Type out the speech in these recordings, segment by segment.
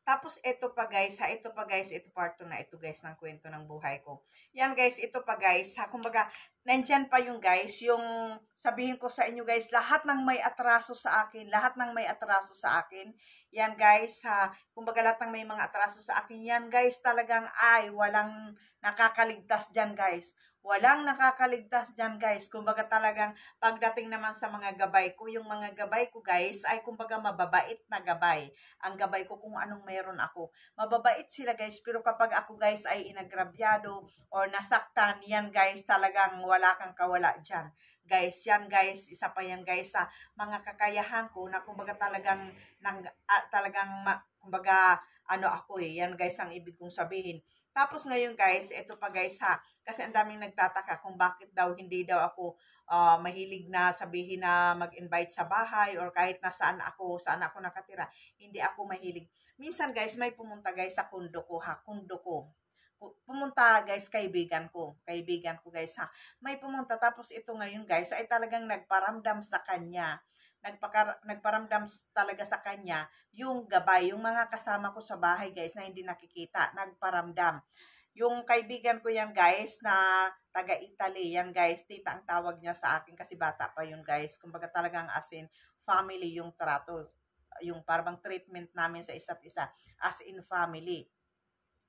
Tapos ito pa guys, ito pa guys, ito part 2 na ito guys ng kwento ng buhay ko. Yan guys, ito pa guys, kumbaga, nandyan pa yung guys, yung sabihin ko sa inyo guys, lahat ng may atraso sa akin, lahat ng may atraso sa akin, yan guys, kumbaga lahat ng may mga atraso sa akin, yan guys, talagang ay, walang nakakaligtas dyan guys. Walang nakakaligtas dyan guys. Kumbaga talagang pagdating naman sa mga gabay ko, yung mga gabay ko guys ay kumbaga mababait na gabay. Ang gabay ko kung anong meron ako. Mababait sila guys, pero kapag ako guys ay inagrabyado or nasaktan, yan guys talagang wala kang kawala dyan. Guys, yan guys, isa pa yan guys sa mga kakayahan ko na kumbaga talagang, kumbaga ano ako yan guys ang ibig kong sabihin. Tapos ngayon guys, ito pa guys kasi ang daming nagtataka kung bakit daw hindi daw ako mahilig na sabihin na mag-invite sa bahay or kahit saan ako nakatira, hindi ako mahilig. Minsan guys, may pumunta guys sa kundo ko kundo ko. Pumunta guys, kaibigan ko guys May pumunta tapos ito ngayon guys ay talagang nagparamdam sa kanya. Nagparamdam talaga sa kanya yung gabay, yung mga kasama ko sa bahay guys na hindi nakikita, nagparamdam. Yung kaibigan ko yan guys na taga-Italy, yan guys, tita ang tawag niya sa akin kasi bata pa yun guys. Kumbaga talagang as in family yung trato, yung parang treatment namin sa isa't isa, as in family.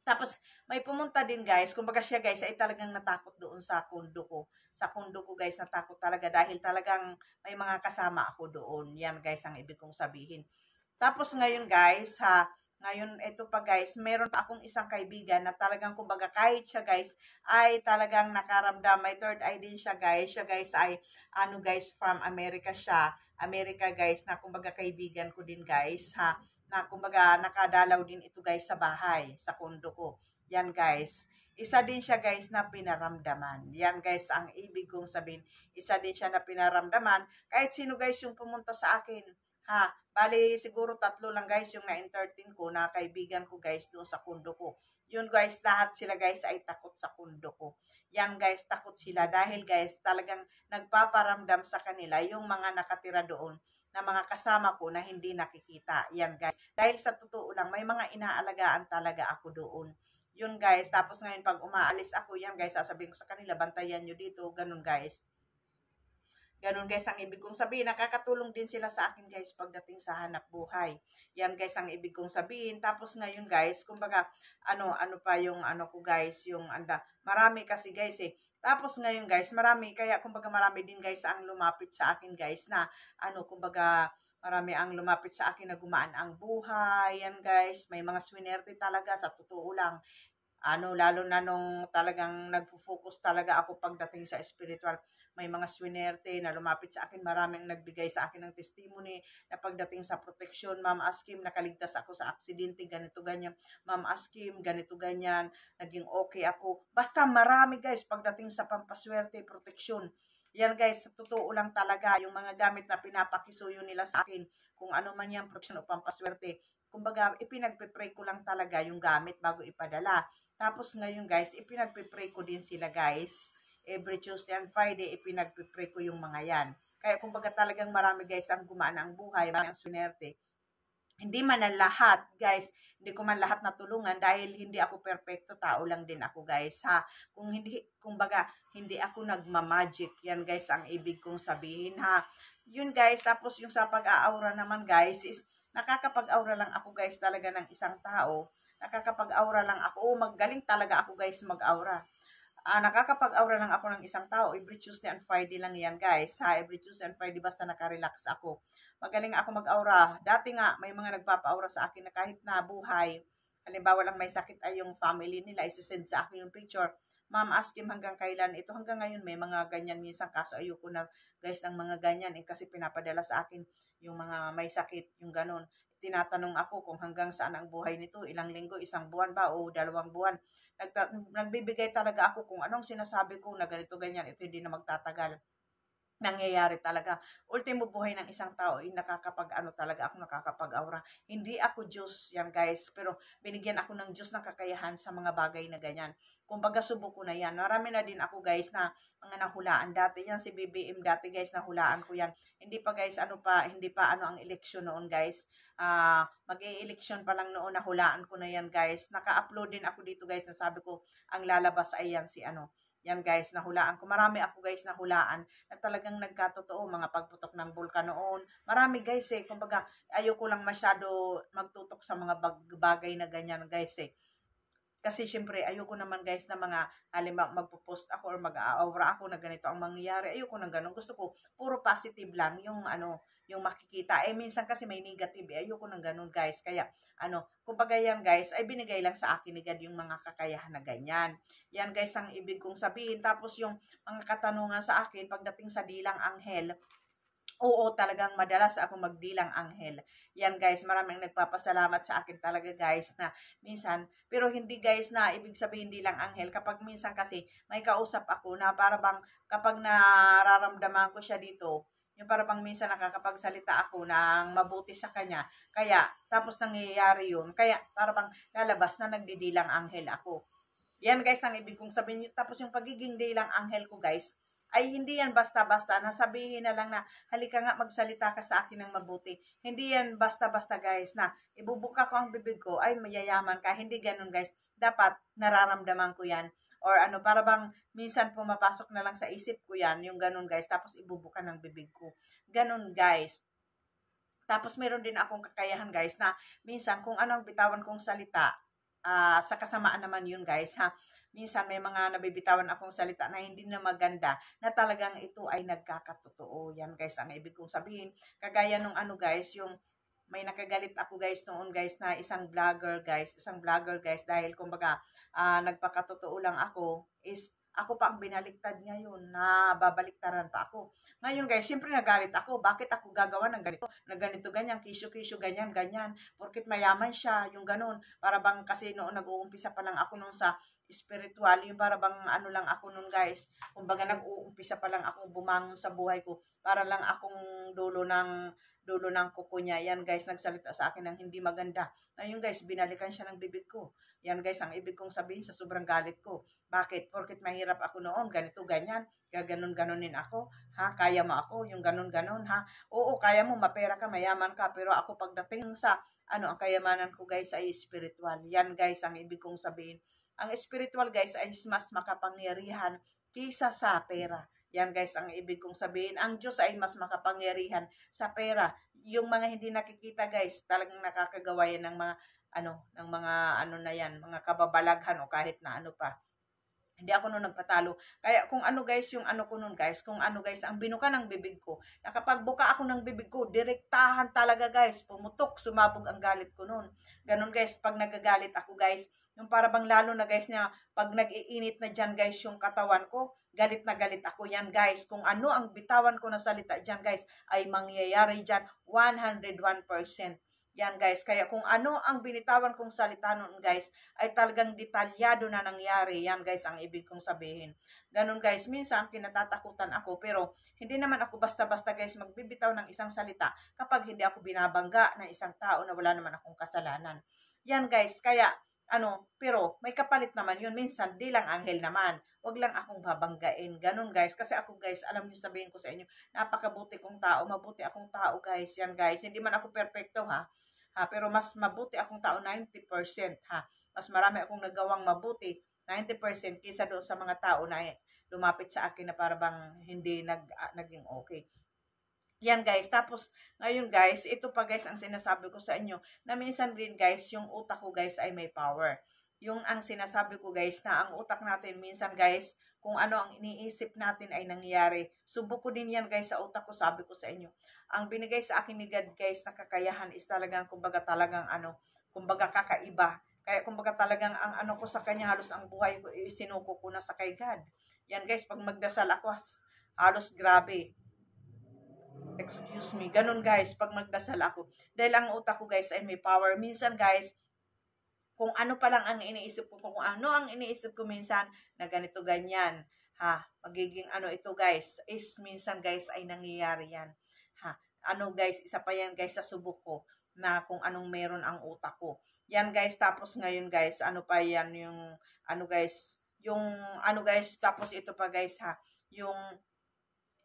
Tapos, may pumunta din guys, kumbaga siya guys ay talagang natakot doon sa kundo ko. Sa kundo ko guys, natakot talaga dahil talagang may mga kasama ako doon. Yan guys ang ibig kong sabihin. Tapos ngayon guys, ngayon ito pa guys, meron pa akong isang kaibigan na talagang kumbaga kahit siya guys ay talagang nakaramdam, may third eye din siya guys. Siya guys ay ano guys, from America siya. America guys na kumbaga kaibigan ko din guys na kumbaga nakadalaw din ito guys sa bahay, sa kondo ko. Yan guys. Isa din siya guys na pinaramdaman. Yan guys ang ibig kong sabihin. Isa din siya na pinaramdaman. Kahit sino guys yung pumunta sa akin. Bali siguro 3 lang guys yung na-entertain ko na kaibigan ko guys doon sa kondo ko. Yun guys, lahat sila guys ay takot sa kondo ko. Yan guys, takot sila dahil guys talagang nagpaparamdam sa kanila yung mga nakatira doon na mga kasama ko na hindi nakikita. Yan guys. Dahil sa totoo lang, may mga inaalagaan talaga ako doon. Yun guys. Tapos ngayon pag umaalis ako, yan guys, sasabihin ko sa kanila, bantayan nyo dito. Ganun guys. Ganun guys ang ibig kong sabihin. Nakakatulong din sila sa akin guys pagdating sa hanap buhay. Yan guys ang ibig kong sabihin. Tapos ngayon guys, kumbaga ano pa yung ano ko guys, yung marami kasi guys Tapos ngayon guys, marami kaya kumbaga marami din guys ang lumapit sa akin guys na kumbaga marami ang lumapit sa akin na gumaan ang buhay. Yan guys, may mga swinerte talaga sa totoo lang. Lalo na nung talagang nagfo-focus talaga ako pagdating sa spiritual. May mga swinerte na lumapit sa akin, maraming nagbigay sa akin ng testimony na pagdating sa protection, Ma'am Askim, nakaligtas ako sa aksidente, ganito, ganyan. Ma'am Askim, ganito, ganyan, naging okay ako. Basta marami guys, pagdating sa pampaswerte, protection. Yan guys, sa totoo lang talaga, yung mga gamit na pinapakisuyo nila sa akin, kung ano man yung protection o pampaswerte, kumbaga, ipinagpipray ko lang talaga yung gamit bago ipadala. Tapos ngayon guys, ipinagpipray ko din sila guys. Every Tuesday and Friday, ipinagpipray ko yung mga yan. Kaya kumbaga talagang marami guys ang gumaan ang buhay, marami ang swinerte. Hindi man ang lahat, guys. Hindi ko man lahat natulungan dahil hindi ako perfecto, tao lang din ako, guys, Kung hindi, kumbaga, hindi ako nagmamagic. Yan, guys, ang ibig kong sabihin, Yun, guys. Tapos yung sa pag-aura naman, guys, is nakakapag-aura lang ako, guys, talaga ng isang tao. Nakakapag-aura lang ako. Magaling talaga ako, guys, mag-aura. Nakakapag-aura lang ako ng isang tao. Every Tuesday and Friday lang yan, guys. Every Tuesday and Friday basta nakarelax ako. Magaling ako mag-aura. Dati nga, may mga nagpapa-aura sa akin na kahit na buhay, halimbawa lang may sakit ay yung family nila, isisend sa akin yung picture. Ma'am, ask him hanggang kailan. Ito hanggang ngayon, may mga ganyan minsan. Kaso ayoko na, guys, ng mga ganyan. Kasi pinapadala sa akin yung mga may sakit, yung ganun. Tinatanong ako kung hanggang saan ang buhay nito. Ilang linggo, isang buwan ba o 2 buwan. Nagbibigay talaga ako kung anong sinasabi ko na ganito, ganyan. Ito hindi na magtatagal. nangyayari talaga. Ultimo buhay ng isang tao ay nakakapag-ano talaga ako, nakakapag-aura. Hindi ako Diyos, yan guys, pero binigyan ako ng Diyos ng kakayahan sa mga bagay na ganyan. Kumbaga subok ko na yan. Marami na din ako guys na mga nahulaan dati. Yan si BBM dati guys, nahulaan ko yan. Hindi pa guys, hindi pa ano ang eleksyon noon guys. Mag-e-eleksyon pa lang noon, nahulaan ko na yan guys. Naka-upload din ako dito guys, na sabi ko, ang lalabas ay yan si ano. Yan guys, nahulaan ko. Marami ako guys nahulaan na talagang nagkatotoo, mga pagputok ng bulkan noon. Marami guys eh, kumbaga ayoko lang masyado magtutok sa mga bagay na ganyan guys eh. Kasi syempre ayoko naman guys na mga halimbawa magpo-post ako or mag-aawra ako na ganito ang mangyayari. Ayoko nang ganun. Gusto ko puro positive lang yung ano, yung makikita. Eh minsan kasi may negative eh. Ayoko nang ganun guys. Kaya ano, kumbaga yan guys ay binigay lang sa akin ni God yung mga kakayahan na ganyan. Yan guys ang ibig kong sabihin. Tapos yung mga katanungan sa akin pagdating sa dilang anghel, oo, talagang madalas ako magdilang anghel. Yan guys, maraming nagpapasalamat sa akin talaga guys na minsan, pero hindi guys na ibig sabihin dilang anghel. Kapag minsan kasi may kausap ako na para bang kapag nararamdaman ko siya dito, yung para bang minsan nakakapagsalita ako ng mabuti sa kanya. Kaya, tapos nangyayari yun. Kaya, para bang lalabas na nagdidilang anghel ako. Yan guys ang ibig kong sabihin. Tapos yung pagiging dilang anghel ko guys, ay hindi yan basta-basta na sabihin na lang na halika nga magsalita ka sa akin ng mabuti. Hindi yan basta-basta guys na ibubuka ko ang bibig ko ay mayayaman ka. Hindi ganun guys. Dapat nararamdaman ko yan. Or ano, para bang minsan pumapasok na lang sa isip ko yan, yung ganun guys. Tapos ibubuka ng bibig ko. Ganun guys. Tapos meron din akong kakayahan guys na minsan kung anong bitawan kong salita, sa kasamaan naman yun guys ha. Minsan may mga nabibitawan akong salita na hindi na maganda na talagang ito ay nagkakatotoo. Yan guys ang ibig kong sabihin. Kagaya nung ano guys, yung may nakagalit ako guys noon guys na isang vlogger guys dahil kumbaga nagpakatotoo lang ako is ako pa ang binaliktad ngayon na babaliktaran pa ako. Ngayon guys, siyempre nagalit ako. Bakit ako gagawa ng ganito? Na ganito, ganyan, kisyo-kisyo, ganyan, ganyan. Porkit mayaman siya, yung ganun. Para bang kasi noon nag-uumpisa pa lang ako nung sa spiritual, yung para bang ano lang ako nun guys. Kumbaga nag-uumpisa pa lang akong bumangon sa buhay ko. Para lang akong dulo ng kuko niya. Yan guys, nagsalita sa akin ng hindi maganda. Ngayon guys, binalikan siya ng bibig ko. Yan guys, ang ibig kong sabihin sa sobrang galit ko. Bakit? Porkit mahirap ako noon, ganito, ganyan. Gaganon-ganonin ako. Ha? Kaya mo ako? Yung ganon-ganon, ha? Oo, kaya mo, mapera ka, mayaman ka. Pero ako pagdating sa, ang kayamanan ko guys ay spiritual. Yan guys, ang ibig kong sabihin. Ang spiritual guys ay mas makapangyarihan kaysa sa pera. Yan guys, ang ibig kong sabihin. Ang Diyos ay mas makapangyarihan sa pera. Yung mga hindi nakikita guys, talagang nakakagawa yan ng mga na yan, mga kababalaghan o kahit na ano pa. Hindi ako noon nagpatalo. Kaya kung ano guys, yung ano ko noon guys, kung ano guys, ang binuka ng bibig ko, nakapagbuka ako ng bibig ko, direktahan talaga guys, pumutok, sumabog ang galit ko noon. Ganun guys, pag nagagalit ako guys, yung para bang lalo na guys na pag nag-iinit na dyan guys yung katawan ko, galit na galit ako yan guys. Kung ano ang bitawan ko na salita dyan guys, ay mangyayari dyan 101%. Yan guys, kaya kung ano ang binitawan kong salita noon guys, ay talagang detalyado na nangyari. Yan guys, ang ibig kong sabihin. Ganun guys, minsan kinatatakutan ako, pero hindi naman ako basta-basta guys magbibitaw ng isang salita kapag hindi ako binabangga ng isang tao na wala naman akong kasalanan. Yan guys, kaya pero may kapalit naman yun. Minsan, di lang anghel naman. Wag lang akong babanggain. Ganun guys. Kasi ako guys, alam niyo sabihin ko sa inyo, napakabuti kong tao. Mabuti akong tao guys. Yan guys. Hindi man ako perfecto ha. Pero mas mabuti akong tao 90% ha. Mas marami akong nagawang mabuti 90% kaysa doon sa mga tao na lumapit sa akin na para bang hindi naging okay. Yan guys, tapos ngayon guys, ito pa guys ang sinasabi ko sa inyo na minsan din guys, yung utak ko guys ay may power. Yung ang sinasabi ko guys na ang utak natin minsan guys, kung ano ang iniisip natin ay nangyayari. Subok ko din yan guys sa utak ko, sabi ko sa inyo. Ang binigay sa akin ni God guys na kakayahan is talagang kumbaga kumbaga kakaiba. Kaya kumbaga talagang ang ko sa kanya, halos ang buhay ko isinuko ko na sa kay God. Yan guys, pag magdasal ako, halos grabe. Excuse me. Ganun guys, pag magdasal ako. Dahil ang utak ko guys ay may power. Minsan guys, kung ano pa lang ang iniisip ko, kung ano ang iniisip ko minsan, na ganito ganyan. Ha, magiging ano ito guys, is minsan guys ay nangyayari yan. Ha, ano guys, isa pa yan guys sa subok ko na kung anong meron ang utak ko. Yan guys, tapos ngayon guys, ano pa yan yung, ano guys, yung, ano guys, tapos ito pa guys ha, yung,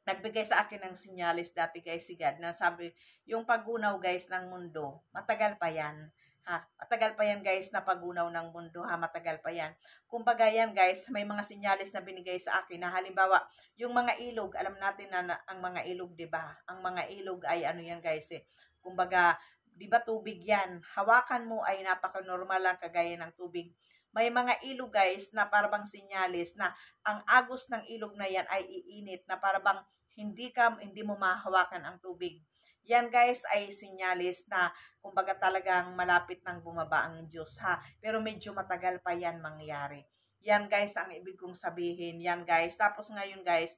nagbigay sa akin ng sinyalis dati guys si God na sabi, yung paggunaw guys ng mundo, matagal pa yan. Ha, matagal pa yan guys na paggunaw ng mundo ha, matagal pa yan. Kumbaga yan guys, may mga sinyalis na binigay sa akin na halimbawa, yung mga ilog, alam natin na ang mga ilog, 'di ba? Ang mga ilog ay ano yan guys eh. Kumbaga, 'di ba tubig yan? Hawakan mo ay napaka-normal lang kagaya ng tubig. May mga ilog guys na parabang sinyalis na ang agos ng ilog na yan ay iinit na parabang hindi mo mahawakan ang tubig. Yan guys ay sinyalis na kumbaga talagang malapit nang bumaba ang Diyos ha. Pero medyo matagal pa yan mangyari. Yan guys ang ibig kong sabihin. Yan guys. Tapos ngayon guys,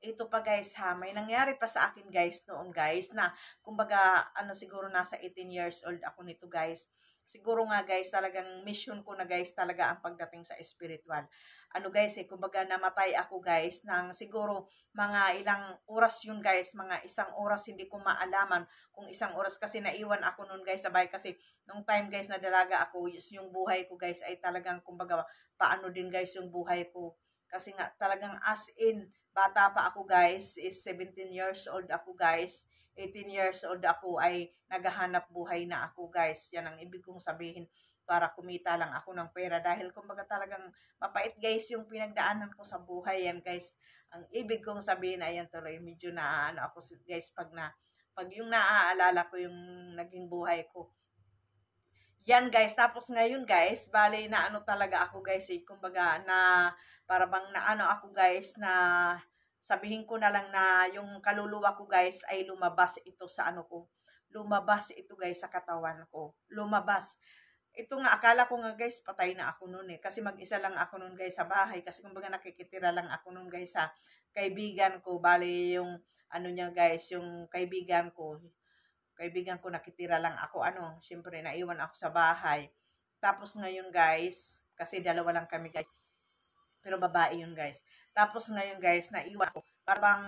ito pa guys ha, may nangyari pa sa akin guys noon guys na kumbaga ano siguro nasa 18 years old ako nito guys. Siguro nga guys talagang mission ko na guys talaga ang pagdating sa spiritual. Ano guys eh, kumbaga namatay ako guys ng siguro mga ilang oras yun guys, mga isang oras hindi ko maalaman kung isang oras kasi naiwan ako noon guys sa bahay kasi nung time guys na dalaga ako, yung buhay ko guys ay talagang kumbaga paano din guys yung buhay ko. Kasi nga talagang as in bata pa ako guys, is 17 years old ako guys. 18 years old ako ay naghahanap buhay na ako guys. Yan ang ibig kong sabihin para kumita lang ako ng pera. Dahil kumbaga talagang mapait guys yung pinagdaanan ko sa buhay yan guys. Ang ibig kong sabihin ay yan tuloy. Medyo na ano ako guys pag yung naaalala ko yung naging buhay ko. Yan guys, tapos ngayon guys, bale na ano talaga ako guys eh, kumbaga na para bang na ano ako guys na sabihin ko na lang na yung kaluluwa ko guys ay lumabas ito sa ano ko. Lumabas ito guys sa katawan ko. Lumabas. Ito nga, akala ko nga guys, patay na ako noon eh. Kasi mag-isa lang ako noon guys sa bahay. Kasi kumbaga nakikitira lang ako noon guys sa kaibigan ko. Bale yung ano niya guys, yung kaibigan ko nakitira lang ako, ano, syempre naiwan ako sa bahay. Tapos ngayon guys, kasi dalawa lang kami guys, pero babae yun guys. Tapos ngayon guys, naiwan ako. Parang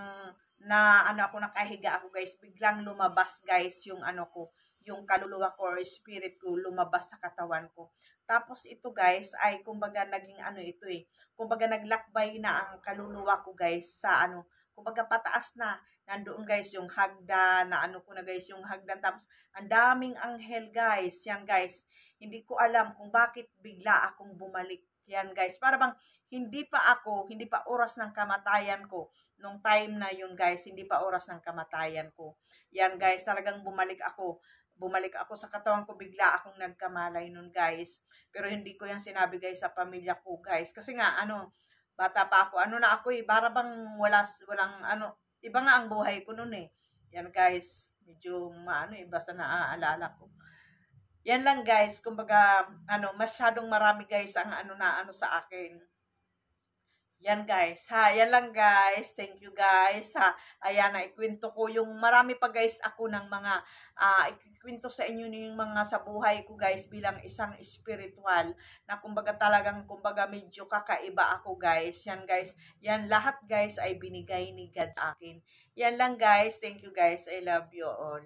na ano ako nakahiga ako guys, biglang lumabas guys yung ano ko, yung kaluluwa ko or spirit ko lumabas sa katawan ko. Tapos ito guys ay kumbaga naging ano ito eh. Kumbaga naglakbay na ang kaluluwa ko guys sa ano, kumbaga pataas na. Nandoon guys yung hagdan, na ano ko na guys yung hagdan. Tapos ang daming anghel guys. Yan guys. Hindi ko alam kung bakit bigla akong bumalik. Yan guys. Para bang hindi pa oras ng kamatayan ko. Nung time na yun guys, hindi pa oras ng kamatayan ko. Yan guys, talagang bumalik ako. Bumalik ako sa katawan ko, bigla akong nagkamalay nun guys. Pero hindi ko yan sinabi guys sa pamilya ko guys. Kasi nga ano, bata pa ako. Ano na ako eh, para bang walang ano, iba nga ang buhay ko noon eh. Yan guys, medyo maano eh, basta naaalala ko. Yan lang guys, kumbaga, ano, masyadong marami guys ang ano na ano sa akin. Yan guys, ha, yan lang guys. Thank you guys, ha. Ayan na, ikwento ko yung marami pa guys ako ng mga, ikwento sa inyo yung mga sa buhay ko guys bilang isang spiritual na kumbaga talagang kumbaga medyo kakaiba ako guys. Yan guys, yan lahat guys ay binigay ni God sa akin. Yan lang guys, thank you guys. I love you all.